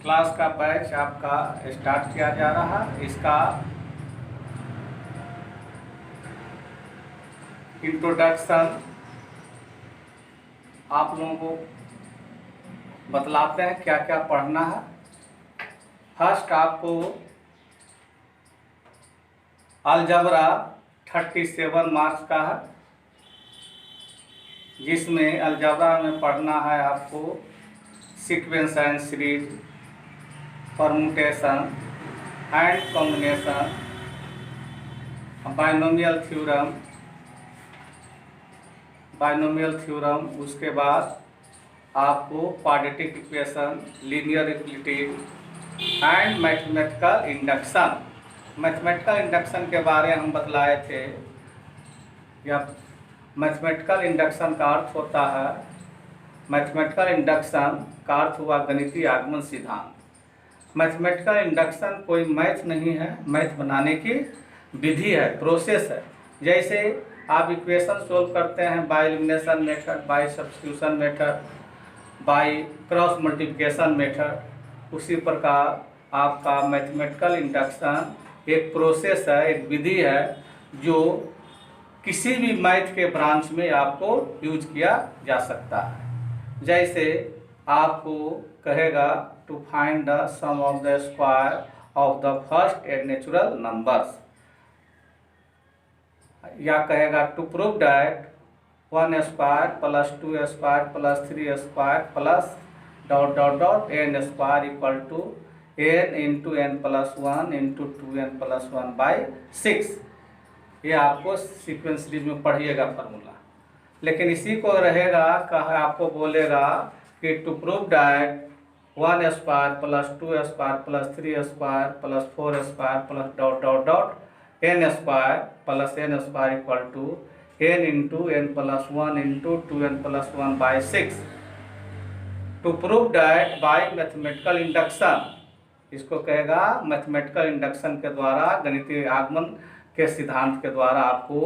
Class का batch आपका start किया जा रहा है। इसका इंट्रोडक्शन आप लोगों को बतलाते हैं क्या क्या पढ़ना है। फर्स्ट आपको अलजबरा 37 मार्क्स का है, जिसमें अलजबरा में पढ़ना है आपको sequence and series, permutation and combination, binomial theorem, उसके बाद आपको quadratic equation, linear equality and mathematical induction. Mathematical induction के बारे में हम बतलाए थे। या मैथमेटिकल इंडक्शन का अर्थ होता है, मैथमेटिकल इंडक्शन का अर्थ हुआ गणितीय आगमन सिद्धांत। मैथमेटिकल इंडक्शन कोई मैथ नहीं है, मैथ बनाने की विधि है, प्रोसेस है। जैसे आप इक्वेशन सोल्व करते हैं by elimination method, by substitution method, by cross multiplication method, उसी प्रकार आपका मैथमेटिकल इंडक्शन एक प्रोसेस है, एक विधि है जो किसी भी मैथ के ब्रांच में आपको यूज किया जा सकता है। जैसे आपको कहेगा to find the sum of the square of the first and natural numbers, या कहेगा to prove that 1 square plus 2 square plus 3 square plus dot dot dot n square equal to n into n plus 1 into 2n plus 1 by 6। ये आपको sequence series में पढ़िएगा formula. लेकिन इसी को रहेगा आपको बोलेगा कि to prove that 1 square plus 2 square plus 3 square plus 4 square plus dot dot dot n square plus n square equal to n into n plus 1 into 2n plus 1 by 6। To prove that by mathematical induction, इसको कहेगा mathematical induction के द्वारा, गणितीय आगमन के सिद्धांत के द्वारा आपको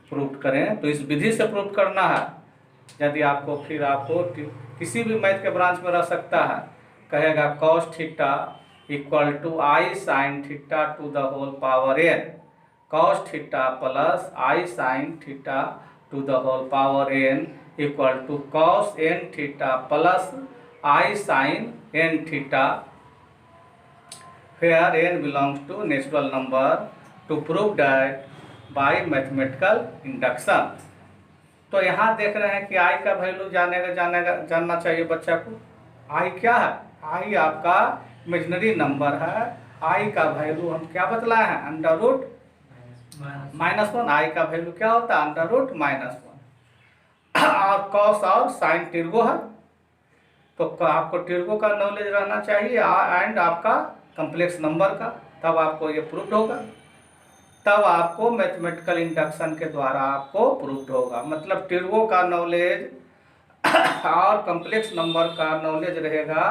प्रूव करें। तो इस विधि से प्रूव करना है। यदि आपको फिर आपको किसी भी मैथ के ब्रांच में रह सकता है, कहेगा cos theta equal to i sine theta to the whole power n, cos theta plus i sine theta to the whole power n equal to cos n theta plus i sine n theta, where n belongs to natural number, to prove that by mathematical induction। तो यहाँ देख रहे हैं कि i का value जानना चाहिए बच्चा को। i क्या है? i आपका इमेजिनरी नंबर है। i का वैल्यू हम क्या बतलाए हैं? Under root -1। i का वैल्यू क्या होता है? Under root -1। और cos और sin टिर्गो है, तो आपको टिर्गो का नॉलेज रहना चाहिए एंड आपका कम्प्लेक्स नंबर का, तब आपको ये प्रूव्ड होगा। तब आपको मैथमेटिकल इंडक्शन के द्वारा आपको प्रूव्ड होगा। मतलब टिर्गो का नॉलेज और कम्प्लेक्स नंबर का नॉलेज रहेगा,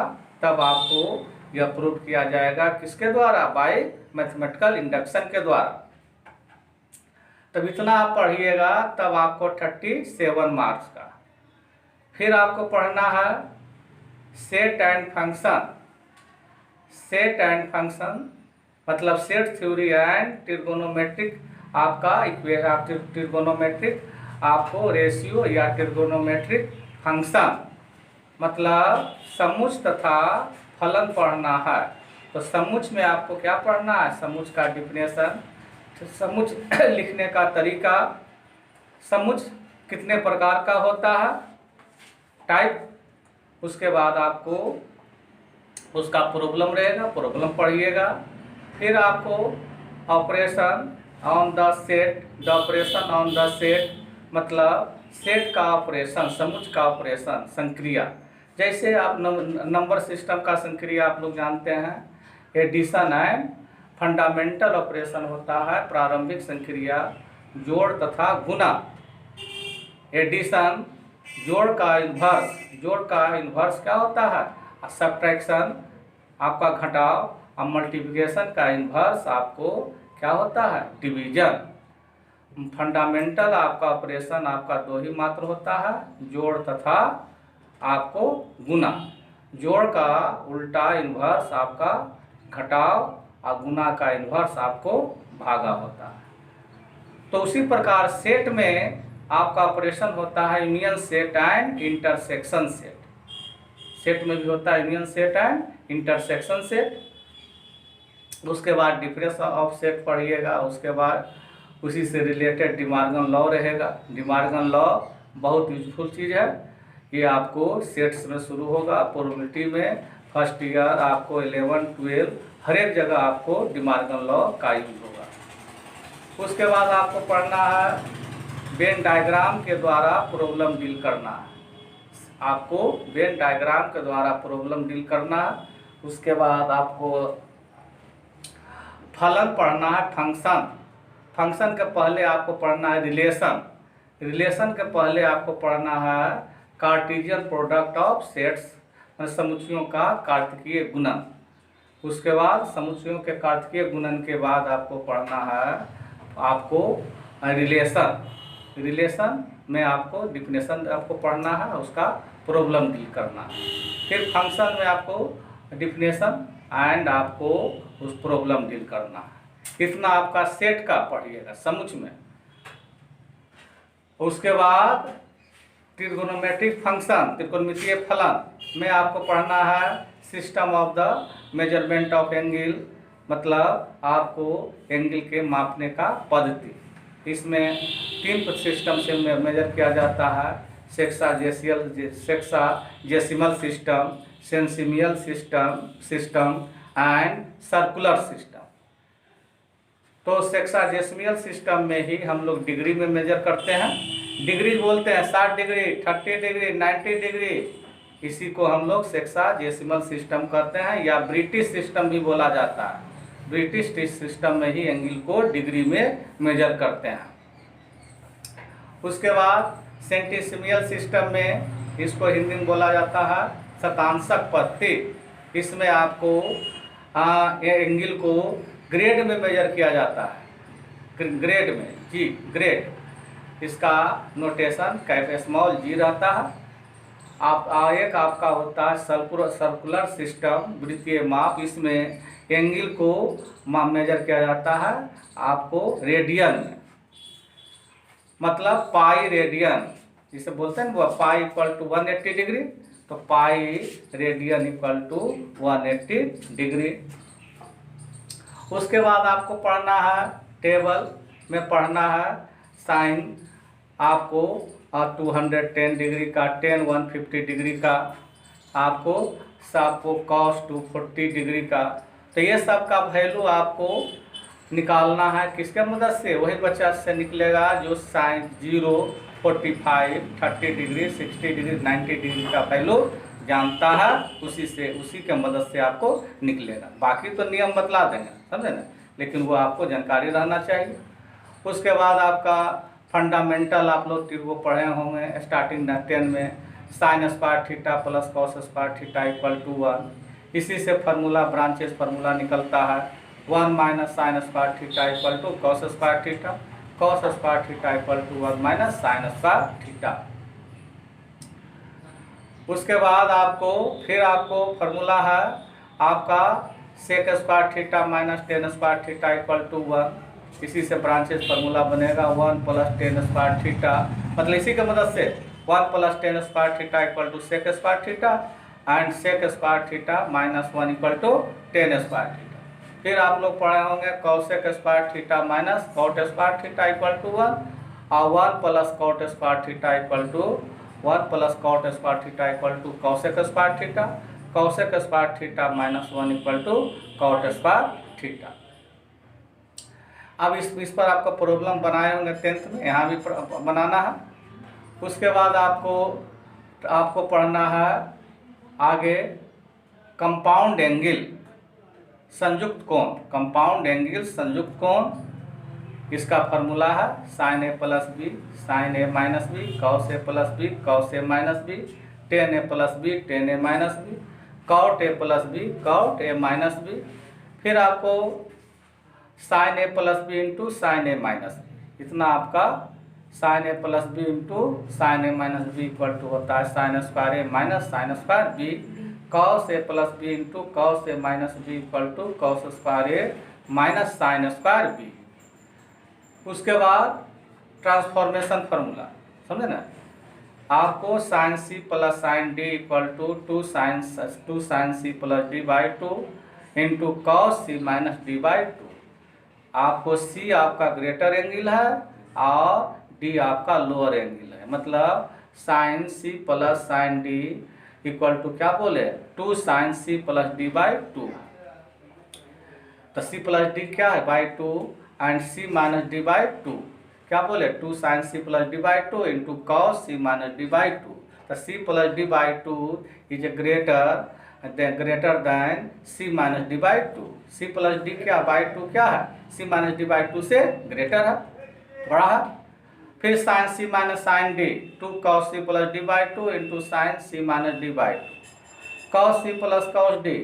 तब आपको यह प्रूव किया जाएगा। किसके द्वारा? बाय मैथमेटिकल इंडक्शन के द्वारा। तब इतना आप पढ़िएगा, तब आपको 37 मार्क्स का। फिर आपको पढ़ना है set and function. Set and function मतलब सेट थ्योरी एंड ट्रिगोनोमेट्रिक, आपका ट्रिगोनोमेट्रिक आपको रेशियो या ट्रिगोनोमेट्रिक फंक्शन, मतलब समुच्च तथा फलन पढ़ना है। तो समुच्च में आपको क्या पढ़ना है? समुच्च का डिफिनेशन, समुच्च लिखने का तरीका, समुच्च कितने प्रकार का होता है, टाइप। उसके बाद आपको उसका प्रॉब्लम रहेगा, प्रॉब्लम पढ़िएगा। फिर आपको operation on the set, the operation on the set मतलब सेट का ऑपरेशन, समुच्च का ऑपरेशन, संक्रिया। जैसे आप नंबर सिस्टम का संक्रिया आप लोग जानते हैं, एडिशन एंड फंडामेंटल ऑपरेशन होता है, प्रारंभिक संक्रिया, जोड़ तथा गुणा। एडिशन जोड़ का इन्वर्स, जोड़ का इन्वर्स क्या होता है? सब्ट्रैक्शन आपका घटाव, और मल्टीप्लिकेशन का इन्वर्स आपको क्या होता है? डिवीजन। फंडामेंटल आपका ऑपरेशन आपका दो ही मात्र होता है, जोड़ तथा आपको गुना। जोड़ का उल्टा इन्वर्स आपका घटाव और गुना का इन्वर्स आपको भागा होता है। तो उसी प्रकार सेट में आपका ऑपरेशन होता है union set and intersection set. Set में भी होता है union set and intersection set. उसके बाद डिफरेंस ऑफ सेट पढ़िएगा। उसके बाद उसी से रिलेटेड डिमार्गन लॉ रहेगा। डिमार्गन लॉ बहुत यूजफुल चीज़ है। ये आपको सेट्स में शुरू होगा, प्रोबेबिलिटी में फर्स्ट ईयर आपको 11, 12 हर एक जगह आपको डिमार्गन लॉ का यूज होगा। उसके बाद आपको पढ़ना है वेन डायग्राम के द्वारा प्रॉब्लम डील करना है। आपको वेन डायग्राम के द्वारा प्रॉब्लम डील करना है। उसके बाद आपको फलन पढ़ना है, फंक्शन। फंक्शन के पहले आपको पढ़ना है रिलेशन। रिलेशन के पहले आपको पढ़ना है कार्टेशियन प्रोडक्ट ऑफ सेट्स, समुच्चयों का कार्तिकीय गुणन। उसके बाद समुच्चयों के कार्तिकीय गुणन के बाद आपको पढ़ना है आपको रिलेशन। रिलेशन में आपको डिफिनेशन आपको पढ़ना है, उसका प्रॉब्लम डील करना है। फिर फंक्शन में आपको डिफिनेशन एंड आपको उस प्रॉब्लम डील करना है। इतना आपका सेट का पढ़िएगा समुच्चय में। उसके बाद ट्रिगोनोमेट्रिक फंक्शन, त्रिकोणमितीय फलन में आपको पढ़ना है system of the measurement of angle, मतलब आपको एंगल के मापने का पद्धति। इसमें 3 सिस्टम से मेजर किया जाता है, sexagesimal system, centesimal system and circular system. तो सेक्साजेसिमल सिस्टम में ही हम लोग डिग्री में मेजर करते हैं। डिग्री बोलते हैं 60 डिग्री, 30 डिग्री, 90 डिग्री। इसी को हम लोग सेक्साजेसिमल सिस्टम कहते हैं, या ब्रिटिश सिस्टम भी बोला जाता है। ब्रिटिश सिस्टम में ही एंगल को डिग्री में मेजर करते हैं। उसके बाद सेंटीसिमियल सिस्टम में इसको हिंदी में बोला जाता है शतांशक पद्धति। इसमें आपको एंगल को ग्रेड में मेजर किया जाता है। ग्रेड में जी, ग्रेड। इसका नोटेशन कैप स्मॉल जी रहता है। एक आपका होता है सर्कुलर सिस्टम, वृत्तीय माप। इसमें एंगल को मेजर किया जाता है आपको रेडियन में, मतलब पाई रेडियन जिसे बोलते हैं वो पाई इक्वल टू 180 डिग्री। तो pi radian equal to 180 degree. उसके बाद आपको पढ़ना है टेबल में पढ़ना है साइन आपको 210 डिग्री का, टेन 150 डिग्री का, आपको कॉस 240 डिग्री का। तो ये सब का वैल्यू आपको निकालना है किसके मदद से? वही बच्चा से निकलेगा जो साइन 0, 45, 30 डिग्री, 60 डिग्री, 90 डिग्री का वैल्यू जानता है, उसी के मदद से आपको निकलेगा। बाकी तो नियम बतला देंगे, समझे ना, लेकिन वो आपको जानकारी रहना चाहिए। उसके बाद आपका फंडामेंटल आप लोग वो पढ़े होंगे स्टार्टिंग 10 में, sine square theta plus cos square theta equal to 1। इसी से फार्मूला ब्रांचेस फार्मूला निकलता है 1 minus sine square theta equal to cos square theta, cos square theta equal to 1 minus sine square theta. उसके बाद आपको formula है आपका sec square theta minus tan square theta equal to 1। इसी से branches formula बनेगा 1 प्लस टेन स्क्वायर थीटा, मतलब इसी के मदद से 1 plus tan square theta equal to sec square theta and sec square theta minus 1 equal to tan square theta. फिर आप लोग पढ़े होंगे cosec square theta minus cot square theta equal to 1 और 1 plus cot square theta equal to 1 plus cot square theta equal to cosec square theta, cosec square theta minus 1 equal to cot square theta. अब इस पर आपको problem बनाए होंगे 10th में, यहाँ भी बनाना है। उसके बाद आपको पढ़ना है आगे कंपाउंड एंगल संयुक्त कोण। कंपाउंड एंगल संयुक्त कोण, इसका फार्मूला है sine A plus B sine A minus B, cos A plus B cos A minus B, tan A plus B tan A minus B, cot A plus B cot A minus B. फिर आपको sine A plus B into sine A minus B, इतना आपका sine A plus B into sine A minus B equal to होता है sine square A minus sine square B, cos A plus B into cos A minus B equal to cos square A minus sine square B. उसके बाद transformation formula समझे ना, आपको sine C plus sine D equal to two sine C plus D by two into cos C minus D by two. आपको C आपका greater angle है और D आपका लोअर एंगल है, मतलब sine C plus sine D equal to क्या बोले, two sine C plus D by two. तो सी प्लस डी क्या है by two and C minus D by two, क्या बोले two sine C plus D by two into cos C minus D by two. तो C plus D by two is a greater than C minus D by two. C plus D क्या by two क्या है, C minus D by two से greater है, बड़ा है। फिर sine C minus sine D, two cos C plus D by two into sine C minus D by two. Cos C plus cos D,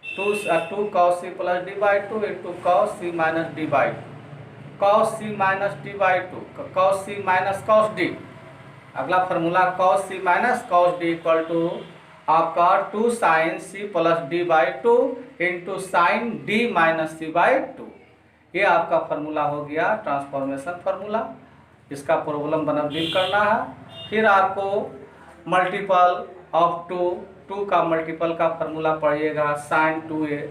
two cos C plus D by two into cos C minus D by two. Cos C minus D by two, cos C minus cos D. अगला formula cos C minus cos D equal to आपका two sine C plus D by two into sine D minus C by two. ये आपका formula हो गया transformation formula. इसका problem बना deal करना है। फिर आपको मल्टीपल ऑफ टू का मल्टीपल का फार्मूला पढ़िएगा। साइन 2a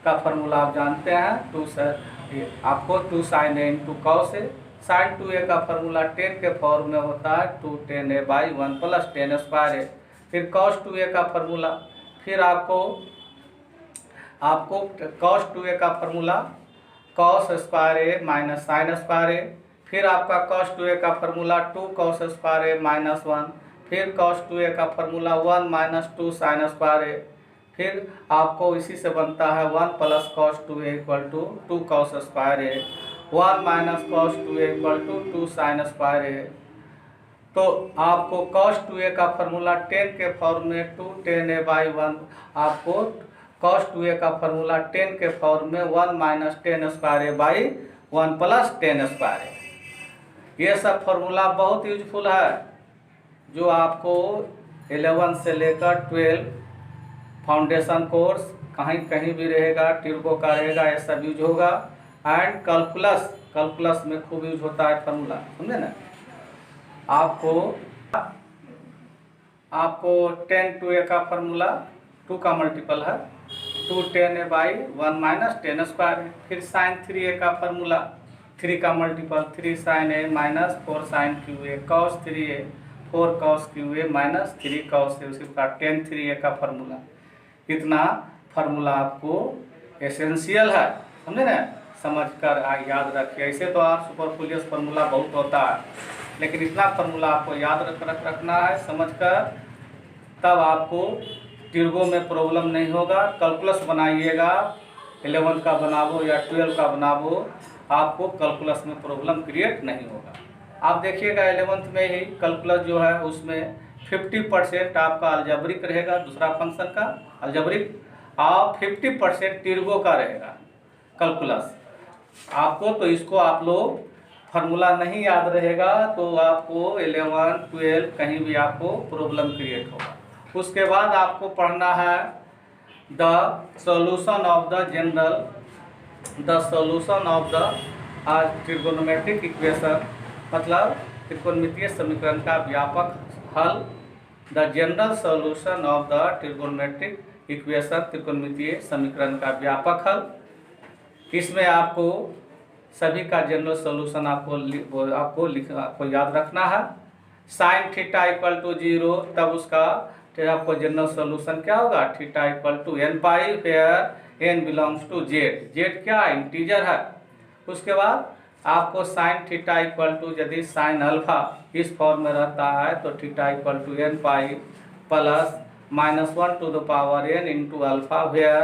का फार्मूला आप जानते हैं, टू सर आपको two sine A into cos A. Sine 2a का फार्मूला 10 के फॉर्म में होता है, 2 10a by 1 plus 10 square A. फिर कॉस 2a का फार्मूला, फिर आपको कॉस 2a का formula cos square A minus sine square A. फिर आपका कॉस 2a का formula 2 cos square A minus 1। फिर कॉस 2a का formula 1 minus 2 sine square A. फिर आपको इसी से बनता है 1 plus cos 2a equal to 2 cos square A, 1 minus cos 2a equal to 2 sine square A. तो आपको कॉस 2a का फार्मूला 10 के फॉर्म में 2 10a बाई 1, आपको कॉस 2a का फार्मूला 10 के फॉर्म में 1 minus 10 square A by 1 plus 10 square A. ये सब फार्मूला बहुत यूजफुल है, जो आपको 11 से लेकर 12 फाउंडेशन कोर्स कहीं भी रहेगा, टिर्बो का रहेगा, ये सब यूज होगा। एंड कैलकुलस में खूब यूज होता है फार्मूला, समझे ना। आपको 10 2a का फार्मूला 2 का मल्टीपल है 2 10a बाई 1 माइनस 10 स्क्वायर। फिर साइन 3a का फार्मूला 3 का multiple 3 sine A minus 4 sine cube A, cos 3a 4 cos cube A minus 3 cos A, उसी का 10 3a का फार्मूला। इतना फार्मूला आपको एसेंशियल है, समझे ना, समझ कर याद रखिए। ऐसे तो आप सुपरफ्लूयस फार्मूला बहुत होता है, लेकिन इतना फार्मूला आपको याद रखना है समझ कर, तब आपको टिर्बो में प्रॉब्लम नहीं होगा। कैलकुलस बनाइएगा, 11 का बनावो या 12 का बनावो, आपको कैलकुलस में प्रॉब्लम क्रिएट नहीं होगा। आप देखिएगा 11th में ही कैलकुलस जो है उसमें 50% आपका अलजेब्रिक रहेगा, दूसरा फंक्शन का अलजेब्रिक, और 50% टिर्बो का रहेगा कैलकुलस। आपको तो इसको आप लोग फार्मूला नहीं याद रहेगा तो आपको 11 12 कहीं भी आपको प्रॉब्लम क्रिएट होगा। उसके बाद आपको पढ़ना है the solution of the trigonometric equation, मतलब त्रिकोणमितीय समीकरण का व्यापक हल। The general solution of the trigonometric equation, त्रिकोणमितीय समीकरण का व्यापक हल। इसमें आपको सभी का जनरल सॉल्यूशन आपको याद रखना है। साइन थीटा इक्वल टू 0, तब उसका आपको जनरल सॉल्यूशन क्या होगा, theta equal to n pi where n belongs to Z क्या इंटीजर है। उसके बाद आपको साइन थीटा इक्वल टू, यदि साइन अल्फा इस फॉर्म में रहता है तो theta equal to n pi plus -1 to the power n into alpha where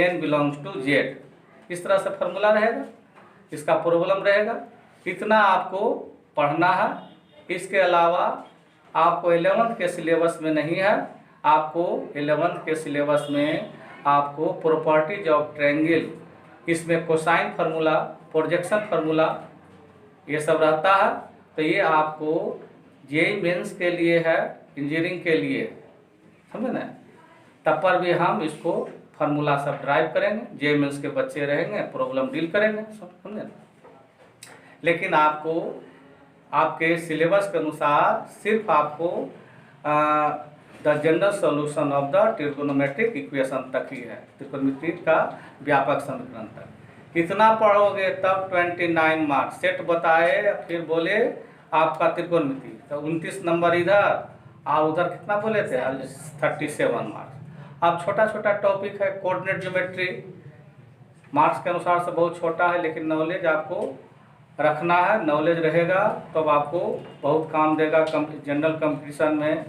n belongs to Z. इस तरह से फार्मूला रहेगा, इसका प्रॉब्लम रहेगा। इतना आपको पढ़ना है। इसके अलावा आपको 11th के सिलेबस में नहीं है, आपको 11th के सिलेबस में आपको प्रॉपर्टीज ऑफ ट्रायंगल, इसमें कोसाइन फार्मूला, प्रोजेक्शन फार्मूला, ये सब रहता है। तो ये आपको जेईई मेंस के लिए है, इंजीनियरिंग के लिए, समझे ना। तब पर भी हम इसको फार्मूला सब ड्राइव करेंगे, जे मेंस के बच्चे रहेंगे, प्रॉब्लम डील करेंगे, समझे ना। लेकिन आपको आपके सिलेबस के अनुसार सिर्फ आपको the general solution of the trigonometric equation तक ही है, त्रिकोणमिति का व्यापक समीकरण तक। कितना पढ़ोगे तब 29 मार्क्स सेट बताए, फिर बोले आपका त्रिकोणमिति, तो 29 नंबर इधर और उधर कितना बोले थे 37 मार्क्स। अब छोटा छोटा टॉपिक है, कोऑर्डिनेट ज्योमेट्री मार्क्स के अनुसार से बहुत छोटा है, लेकिन नॉलेज आपको रखना है, नॉलेज रहेगा तब तो आपको बहुत काम देगा जनरल कंपटीशन में,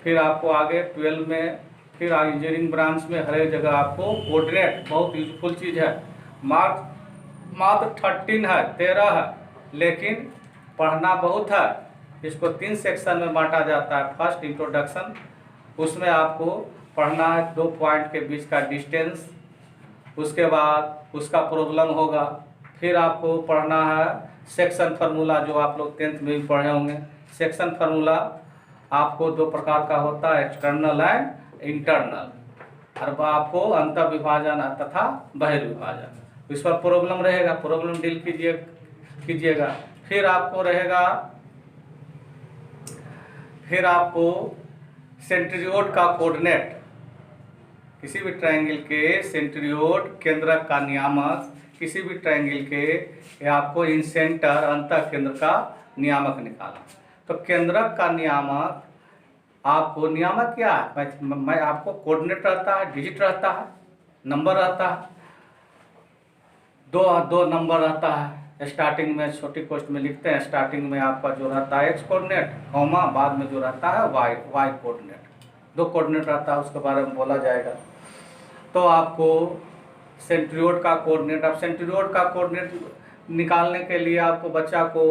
फिर आपको आगे 12 में, फिर इंजीनियरिंग ब्रांच में, हर एक जगह आपको कोऑर्डिनेट बहुत यूजफुल चीज़ है। मार्क्स मात्र 13 है, 13 है, लेकिन पढ़ना बहुत है। इसको 3 सेक्शन में बांटा जाता है। फर्स्ट इंट्रोडक्शन, उसमें आपको पढ़ना है 2 पॉइंट के बीच का डिस्टेंस, उसके बाद उसका प्रॉब्लम होगा, फिर आपको पढ़ना है सेक्शन फार्मूला, जो आप लोग 10th में भी पढ़े होंगे। सेक्शन फार्मूला आपको 2 प्रकार का होता है, एक्सटर्नल एंड इंटरनल, और आपको अंत विभाजन तथा बहिर्विभाजन, इस पर प्रॉब्लम रहेगा, प्रॉब्लम डील कीजिएगा। फिर आपको रहेगा, फिर आपको सेंट्रियोड का कोऑर्डिनेट, किसी भी ट्रायंगल के सेंट्रियोड केंद्रक का नियामक, किसी भी ट्रायंगल के, या आपको इन सेंटर अंत केंद्र का नियामक निकालना। तो केंद्रक का नियामक, आपको नियामक क्या है, मैं आपको कोऑर्डिनेट रहता है, डिजिट रहता है, नंबर रहता है, दो नंबर रहता है। स्टार्टिंग में छोटी कोष्ठ में लिखते हैं, स्टार्टिंग में आपका जो रहता है एक्स कोऑर्डिनेट, कॉमा, बाद में जो रहता है वाई कोऑर्डिनेट, 2 कोऑर्डिनेट रहता है, उसके बारे में बोला जाएगा। तो आपको सेंट्रियोड का कोऑर्डिनेट, अब सेंट्रियोड का कोऑर्डिनेट निकालने के लिए आपको बच्चा को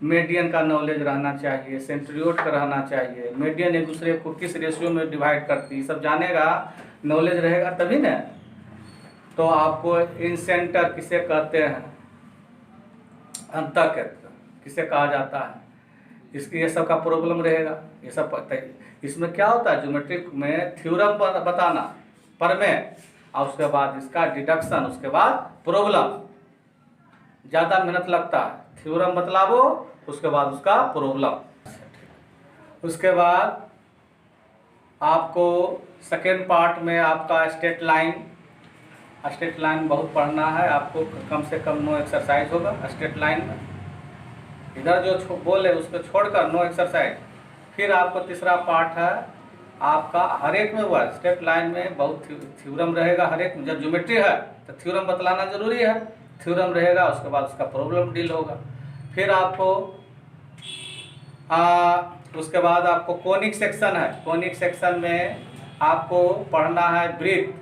मीडियन का नॉलेज रहना चाहिए, सेंट्रियोड का रहना चाहिए, मीडियन एक दूसरे को किस रेशियो में डिवाइड करती है, सब जानेगा, नॉलेज रहेगा तभी ना। तो आपको इन सेंटर किसे कहते हैं, अंतःकेंद्र किसे कहा जाता है, इसकी ये सब का प्रॉब्लम रहेगा, ये सब पता है। इसमें क्या होता है, ज्योमेट्रिक में थ्योरम बताना प्रमेय, और उसके बाद इसका डिडक्शन, उसके बाद प्रॉब्लम, ज़्यादा मेहनत लगता है। थ्योरम बतलावो, उसके बाद उसका प्रॉब्लम, उसके बाद आपको सेकेंड पार्ट में आपका स्ट्रेट लाइन बहुत पढ़ना है आपको, कम से कम 9 एक्सरसाइज होगा स्ट्रेट लाइन में, इधर जो बोले उसको छोड़कर 9 एक्सरसाइज। फिर आपको तीसरा पार्ट है आपका, हर एक में हुआ स्ट्रेट लाइन में बहुत थ्योरम रहेगा, हर एक जब ज्योमेट्री है तो थ्योरम बतलाना जरूरी है, थ्योरम रहेगा, उसके बाद उसका प्रॉब्लम डील होगा। फिर आपको उसके बाद आपको कोनिक सेक्शन है, कोनिक सेक्शन में आपको पढ़ना है वृत्त,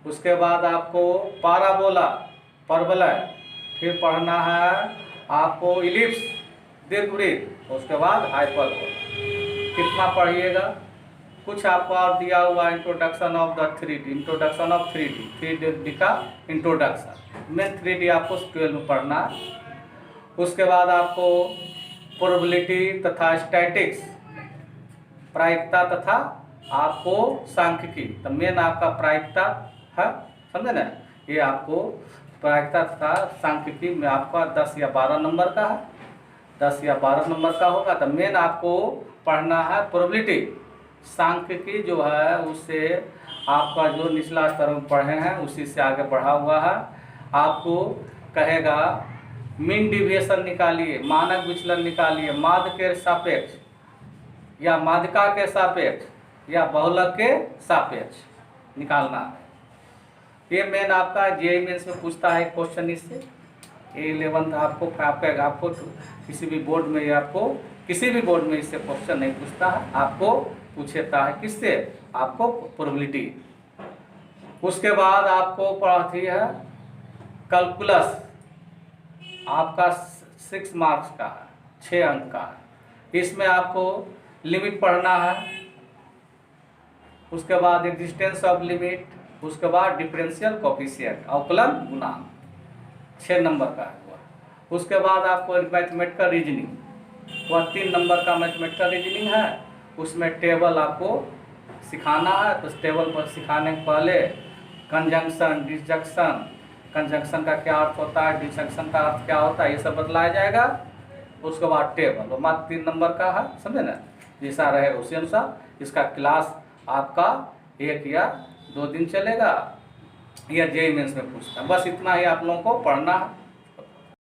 उसके बाद आपको पाराबोला, परवलय, फिर पढ़ना है आपको इलिप्स, दीर्घवृत्त, उसके बाद हाइपरबोला। कितना पढ़िएगा, कुछ आपको और दिया हुआ introduction of the 3D, introduction of 3D का इंट्रोडक्शन, मेन 3D आपको 12 में पढ़ना है। उसके बाद आपको प्रोबेबिलिटी तथा स्टैटिक्स, प्रायिकता तथा आपको सांख्यिकी, तो मेन आपका प्रायिकता है, समझे ना, ये आपको प्रायिकता तथा सांख्यिकी में आपका 10 या 12 नंबर का है, 10 या 12 नंबर का होगा। तो मेन आपको पढ़ना है प्रोबेबिलिटी, सांख्यिकी जो है उससे आपका जो निचला स्तर में पढ़े हैं उसी से आगे बढ़ा हुआ है। आपको कहेगा मीन डिविएशन निकालिए, मानक विचलन निकालिए, माध्य के सापेक्ष या माध्यिका के सापेक्ष या बहुलक के सापेक्ष निकालना है। ये मेन आपका जेईई मेंस में पूछता है क्वेश्चन इससे, 11th आपको किसी भी बोर्ड में, आपको किसी भी बोर्ड में इससे क्वेश्चन नहीं पूछता है, आपको पूछता है किससे, आपको प्रोबेबिलिटी। उसके बाद आपको पढ़ाती है कैलकुलस, आपका 6 मार्क्स का है, 6 अंक का है, इसमें आपको लिमिट पढ़ना है, उसके बाद एक्जिस्टेंस ऑफ लिमिट, उसके बाद डिफरेंशियल कोफिशिएंट, अवकलन गुणांक, 6 नंबर का हुआ। उसके बाद आपको मैथमेटिकल रीजनिंग, वह 3 नंबर का मैथमेटिकल रीजनिंग है, उसमें टेबल आपको सिखाना है तो इस टेबल पर सिखाने के पहले कंजंक्शन, डिसजंक्शन, कंजंक्शन का क्या अर्थ होता है, डिसजंक्शन का अर्थ क्या होता है, ये सब बतलाया जाएगा। उसके बाद टेबल, तो मात्र 3 नंबर का है, समझे ना, जैसा रहेगा उसी अनुसार। इसका क्लास आपका 1 या 2 दिन चलेगा, या जेईई मेंस में पूछता है। बस इतना ही आप लोगों को पढ़ना है।